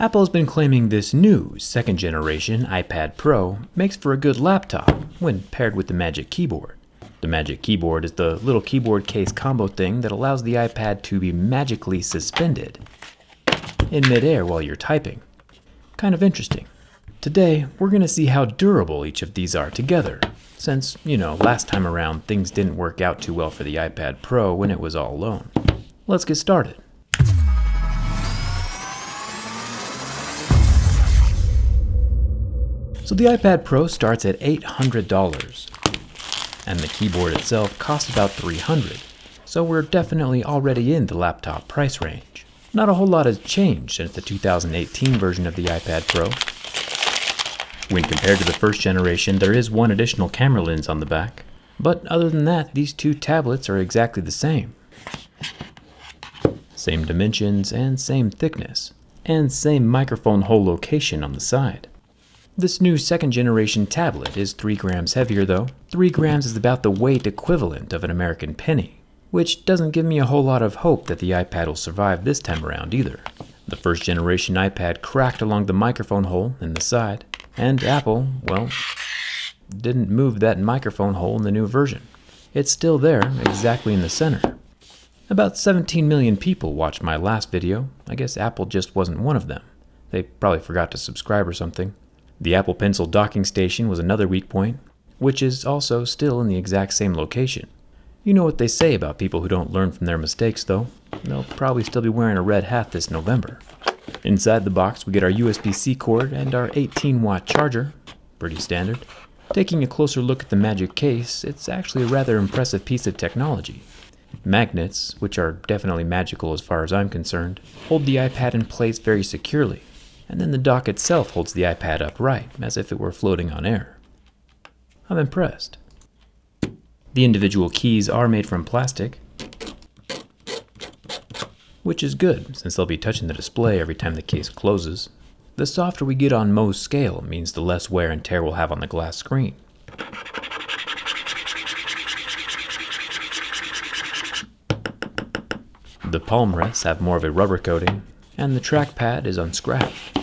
Apple has been claiming this new second generation iPad Pro makes for a good laptop when paired with the Magic Keyboard. The Magic Keyboard is the little keyboard case combo thing that allows the iPad to be magically suspended in midair while you're typing. Kind of interesting. Today, we're going to see how durable each of these are together, since, last time around things didn't work out too well for the iPad Pro when it was all alone. Let's get started. So the iPad Pro starts at $800, and the keyboard itself costs about $300, so we're definitely already in the laptop price range. Not a whole lot has changed since the 2018 version of the iPad Pro. When compared to the first generation, there is one additional camera lens on the back, but other than that, these two tablets are exactly the same. Same dimensions and same thickness, and same microphone hole location on the side. This new second generation tablet is 3 grams heavier though. 3 grams is about the weight equivalent of an American penny, which doesn't give me a whole lot of hope that the iPad will survive this time around either. The first generation iPad cracked along the microphone hole in the side, and Apple, didn't move that microphone hole in the new version. It's still there, exactly in the center. About 17 million people watched my last video. I guess Apple just wasn't one of them. They probably forgot to subscribe or something. The Apple Pencil docking station was another weak point, which is also still in the exact same location. You know what they say about people who don't learn from their mistakes though. They'll probably still be wearing a red hat this November. Inside the box we get our USB-C cord and our 18-watt charger, pretty standard. Taking a closer look at the Magic case, it's actually a rather impressive piece of technology. Magnets, which are definitely magical as far as I'm concerned, hold the iPad in place very securely, and then the dock itself holds the iPad upright, as if it were floating on air. I'm impressed. The individual keys are made from plastic, which is good, since they'll be touching the display every time the case closes. The softer we get on Mohs scale means the less wear and tear we'll have on the glass screen. The palm rests have more of a rubber coating, and the trackpad is unscratched.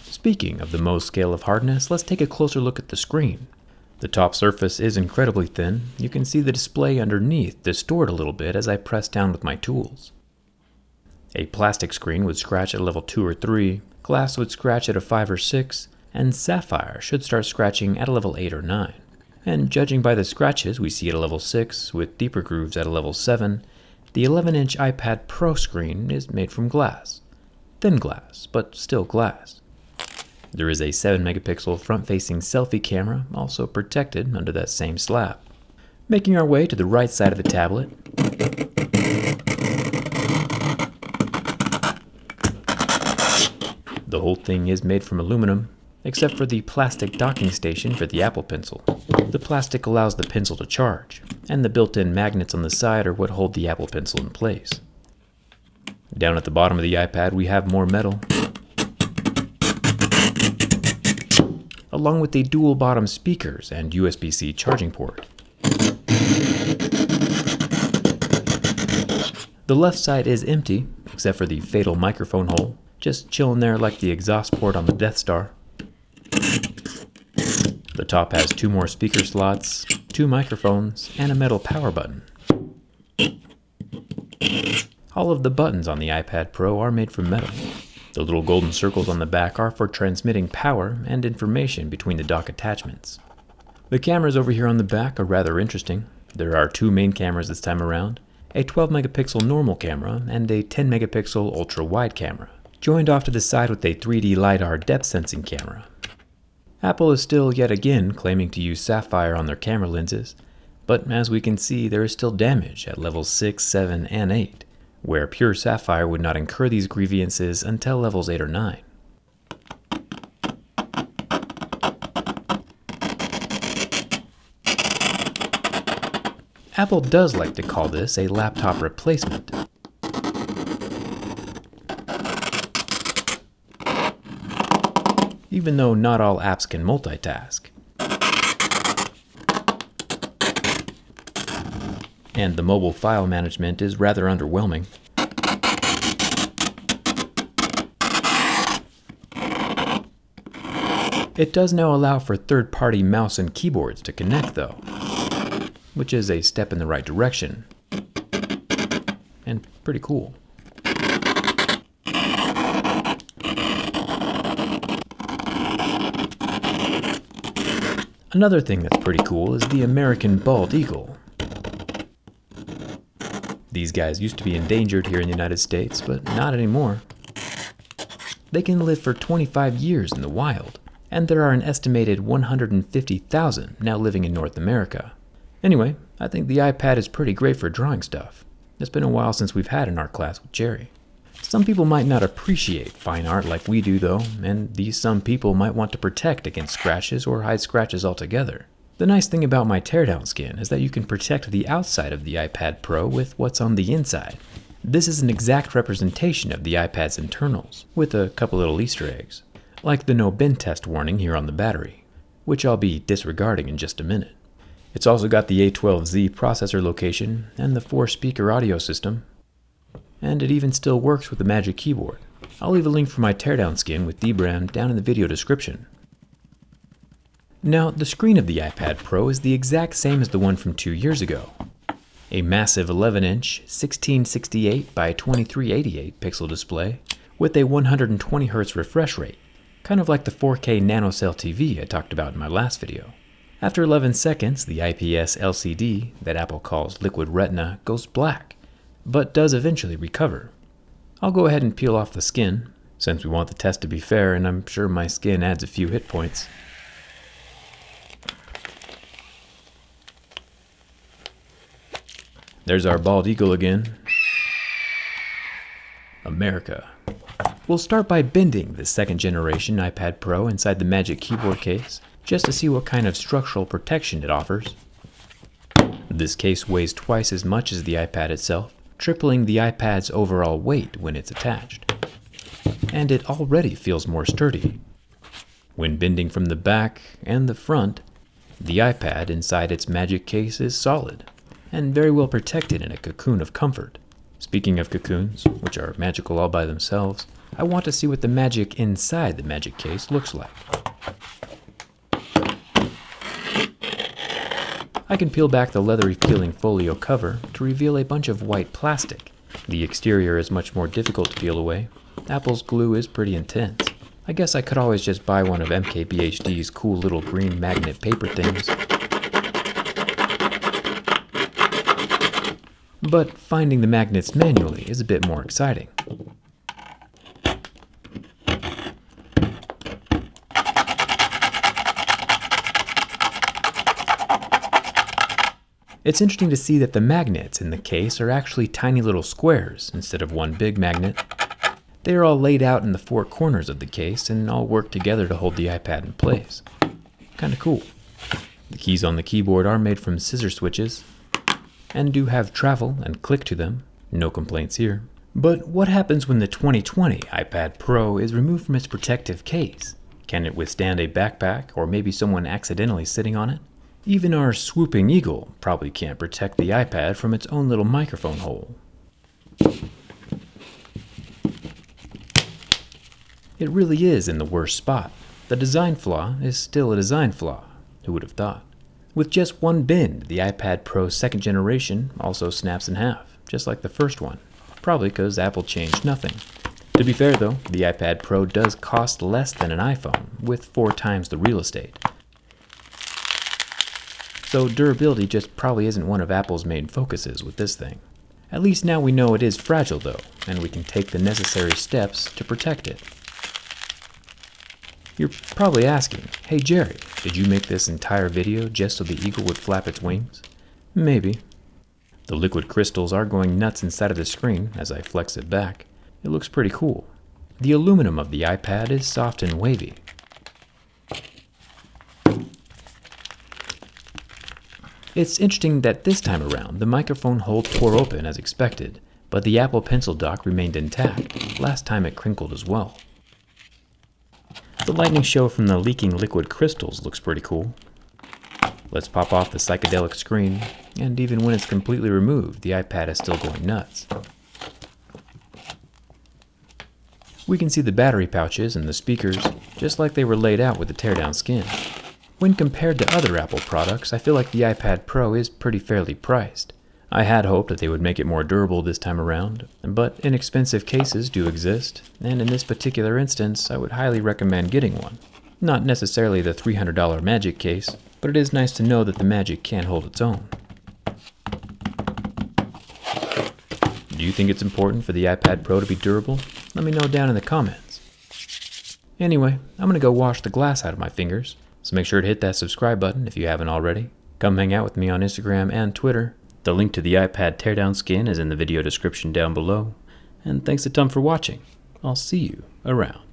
Speaking of the Mohs scale of hardness, let's take a closer look at the screen. The top surface is incredibly thin. You can see the display underneath distort a little bit as I press down with my tools. A plastic screen would scratch at a level 2 or 3, glass would scratch at a 5 or 6, and sapphire should start scratching at a level 8 or 9. And judging by the scratches we see at a level 6, with deeper grooves at a level 7, the 11-inch iPad Pro screen is made from glass. Thin glass, but still glass. There is a 7-megapixel front-facing selfie camera, also protected under that same slab. Making our way to the right side of the tablet, the whole thing is made from aluminum, except for the plastic docking station for the Apple Pencil. The plastic allows the pencil to charge, and the built-in magnets on the side are what hold the Apple Pencil in place. Down at the bottom of the iPad we have more metal, along with the dual bottom speakers and USB-C charging port. The left side is empty, except for the fatal microphone hole, just chilling there like the exhaust port on the Death Star. The top has 2 more speaker slots, 2 microphones, and a metal power button. All of the buttons on the iPad Pro are made from metal. The little golden circles on the back are for transmitting power and information between the dock attachments. The cameras over here on the back are rather interesting. There are 2 main cameras this time around, a 12-megapixel normal camera and a 10-megapixel ultra-wide camera, joined off to the side with a 3D LiDAR depth sensing camera. Apple is still yet again claiming to use sapphire on their camera lenses, but as we can see there is still damage at levels 6, 7, and 8. Where pure sapphire would not incur these grievances until levels 8 or 9. Apple does like to call this a laptop replacement. Even though not all apps can multitask. And the mobile file management is rather underwhelming. It does now allow for third-party mouse and keyboards to connect though, which is a step in the right direction, and pretty cool. Another thing that's pretty cool is the American bald eagle. These guys used to be endangered here in the United States, but not anymore. They can live for 25 years in the wild, and there are an estimated 150,000 now living in North America. Anyway, I think the iPad is pretty great for drawing stuff. It's been a while since we've had an art class with Jerry. Some people might not appreciate fine art like we do though, and these some people might want to protect against scratches or hide scratches altogether. The nice thing about my teardown skin is that you can protect the outside of the iPad Pro with what's on the inside. This is an exact representation of the iPad's internals, with a couple little Easter eggs, like the no bin test warning here on the battery, which I'll be disregarding in just a minute. It's also got the A12Z processor location and the 4-speaker audio system, and it even still works with the Magic Keyboard. I'll leave a link for my teardown skin with dbrand down in the video description. Now, the screen of the iPad Pro is the exact same as the one from 2 years ago. A massive 11-inch 1668 by 2388 pixel display with a 120Hz refresh rate, kind of like the 4K NanoCell TV I talked about in my last video. After 11 seconds, the IPS LCD that Apple calls Liquid Retina goes black, but does eventually recover. I'll go ahead and peel off the skin, since we want the test to be fair and I'm sure my skin adds a few hit points. There's our bald eagle again. America. We'll start by bending the second generation iPad Pro inside the Magic Keyboard case, just to see what kind of structural protection it offers. This case weighs twice as much as the iPad itself, tripling the iPad's overall weight when it's attached. And it already feels more sturdy. When bending from the back and the front, the iPad inside its Magic case is solid, and very well protected in a cocoon of comfort. Speaking of cocoons, which are magical all by themselves, I want to see what the Magic inside the Magic case looks like. I can peel back the leathery peeling folio cover to reveal a bunch of white plastic. The exterior is much more difficult to peel away. Apple's glue is pretty intense. I guess I could always just buy one of MKBHD's cool little green magnet paper things. But finding the magnets manually is a bit more exciting. It's interesting to see that the magnets in the case are actually tiny little squares instead of one big magnet. They are all laid out in the four corners of the case and all work together to hold the iPad in place. Kinda cool. The keys on the keyboard are made from scissor switches, and do have travel and click to them. No complaints here. But what happens when the 2020 iPad Pro is removed from its protective case? Can it withstand a backpack or maybe someone accidentally sitting on it? Even our swooping eagle probably can't protect the iPad from its own little microphone hole. It really is in the worst spot. The design flaw is still a design flaw. Who would have thought? With just one bend, the iPad Pro second generation also snaps in half, just like the first one, probably because Apple changed nothing. To be fair though, the iPad Pro does cost less than an iPhone, with 4 times the real estate. So durability just probably isn't one of Apple's main focuses with this thing. At least now we know it is fragile though, and we can take the necessary steps to protect it. You're probably asking, hey Jerry, did you make this entire video just so the eagle would flap its wings? Maybe. The liquid crystals are going nuts inside of the screen as I flex it back. It looks pretty cool. The aluminum of the iPad is soft and wavy. It's interesting that this time around the microphone hole tore open as expected, but the Apple Pencil dock remained intact. Last time it crinkled as well. The lightning show from the leaking liquid crystals looks pretty cool. Let's pop off the psychedelic screen, and even when it's completely removed, the iPad is still going nuts. We can see the battery pouches and the speakers, just like they were laid out with the teardown skin. When compared to other Apple products, I feel like the iPad Pro is pretty fairly priced. I had hoped that they would make it more durable this time around, but inexpensive cases do exist, and in this particular instance, I would highly recommend getting one. Not necessarily the $300 Magic case, but it is nice to know that the Magic can hold its own. Do you think it's important for the iPad Pro to be durable? Let me know down in the comments. Anyway, I'm gonna go wash the glass out of my fingers, so make sure to hit that subscribe button if you haven't already. Come hang out with me on Instagram and Twitter. The link to the iPad teardown skin is in the video description down below. And thanks a ton for watching. I'll see you around.